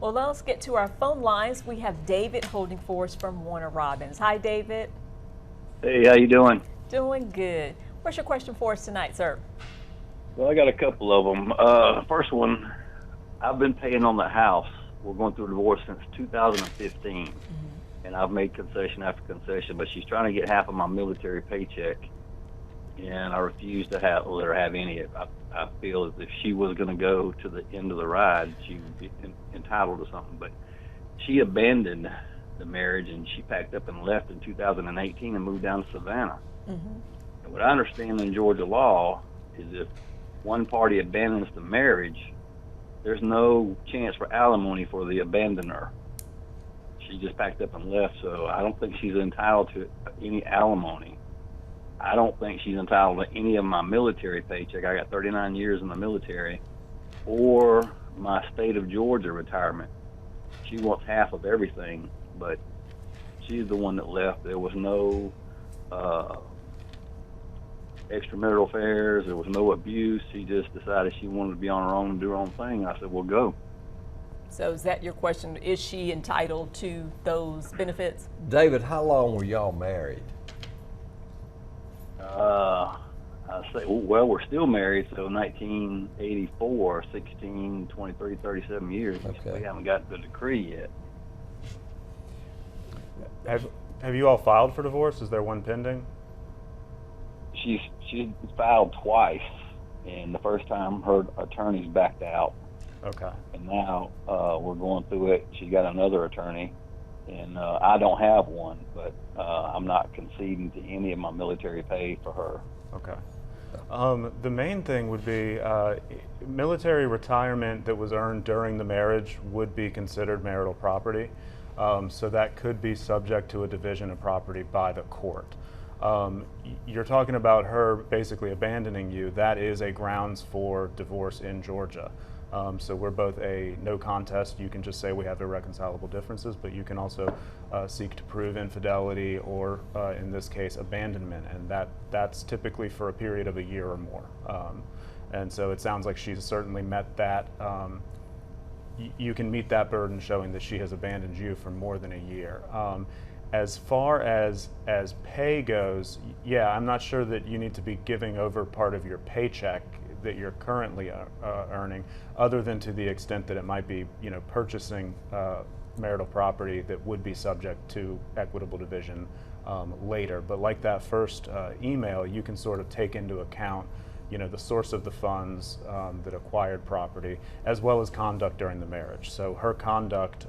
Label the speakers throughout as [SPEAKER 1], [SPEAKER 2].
[SPEAKER 1] Well, let's get to our phone lines. We have David holding for us from Warner Robins. Hi, David.
[SPEAKER 2] Hey, how you doing?
[SPEAKER 1] Doing good. What's your question for us tonight, sir?
[SPEAKER 2] Well, I got a couple of them. First one, I've been paying on the house. We're going through a divorce since 2015, and I've made concession after concession, but she's trying to get half of my military paycheck, and I refuse to let her have any. I feel as if she was going to go to the end of the ride, she would be entitled to something, but she abandoned the marriage, and she packed up and left in 2018 and moved down to Savannah. And what I understand in Georgia law is if one party abandons the marriage, there's no chance for alimony for the abandoner. She just packed up and left, so I don't think she's entitled to any alimony. I don't think she's entitled to any of my military paycheck. I got 39 years in the military, or my state of Georgia retirement. She wants half of everything, but she's the one that left. There was no extramarital affairs. There was no abuse. She just decided she wanted to be on her own and do her own thing. I said, well, go.
[SPEAKER 1] So is that your question? Is she entitled to those benefits?
[SPEAKER 3] David, how long were y'all married?
[SPEAKER 2] I say, well, we're still married, so 1984, 16, 23, 37 years.
[SPEAKER 3] Okay.
[SPEAKER 2] We haven't got the decree yet.
[SPEAKER 4] Have you all filed for divorce? Is there one pending?
[SPEAKER 2] She's filed twice, and the first time her attorneys backed out.
[SPEAKER 4] Okay.
[SPEAKER 2] And now we're going through it. She's got another attorney, and I don't have one, but I'm not conceding to any of my military pay for her.
[SPEAKER 4] Okay. The main thing would be military retirement that was earned during the marriage would be considered marital property. So that could be subject to a division of property by the court. You're talking about her basically abandoning you. That is a grounds for divorce in Georgia. So we're both a no contest. You can just say we have irreconcilable differences, but you can also seek to prove infidelity or, in this case, abandonment, and that's typically for a period of a year or more. And so it sounds like she's certainly met that. You can meet that burden showing that she has abandoned you for more than a year. As far as pay goes, yeah, I'm not sure that you need to be giving over part of your paycheck that you're currently earning, other than to the extent that it might be, purchasing marital property that would be subject to equitable division later. But like that first email, you can sort of take into account, the source of the funds that acquired property, as well as conduct during the marriage. So her conduct,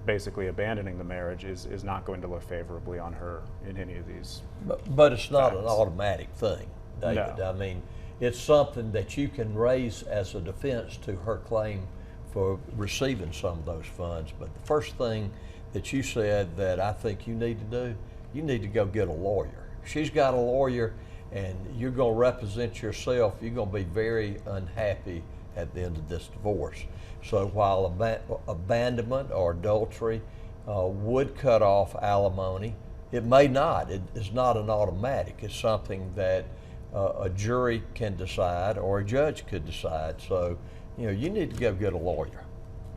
[SPEAKER 4] basically abandoning the marriage, is not going to look favorably on her in any of these.
[SPEAKER 3] But it's not
[SPEAKER 4] facts.
[SPEAKER 3] an automatic thing, David.
[SPEAKER 4] No.
[SPEAKER 3] I mean, it's something that you can raise as a defense to her claim for receiving some of those funds. But the first thing that you said that I think you need to do, you need to go get a lawyer. She's got a lawyer, and you're going to represent yourself. You're going to be very unhappy at the end of this divorce. So while abandonment or adultery would cut off alimony, it may not. It's not an automatic. It's something that a jury can decide or a judge could decide. So, you need to go get a lawyer.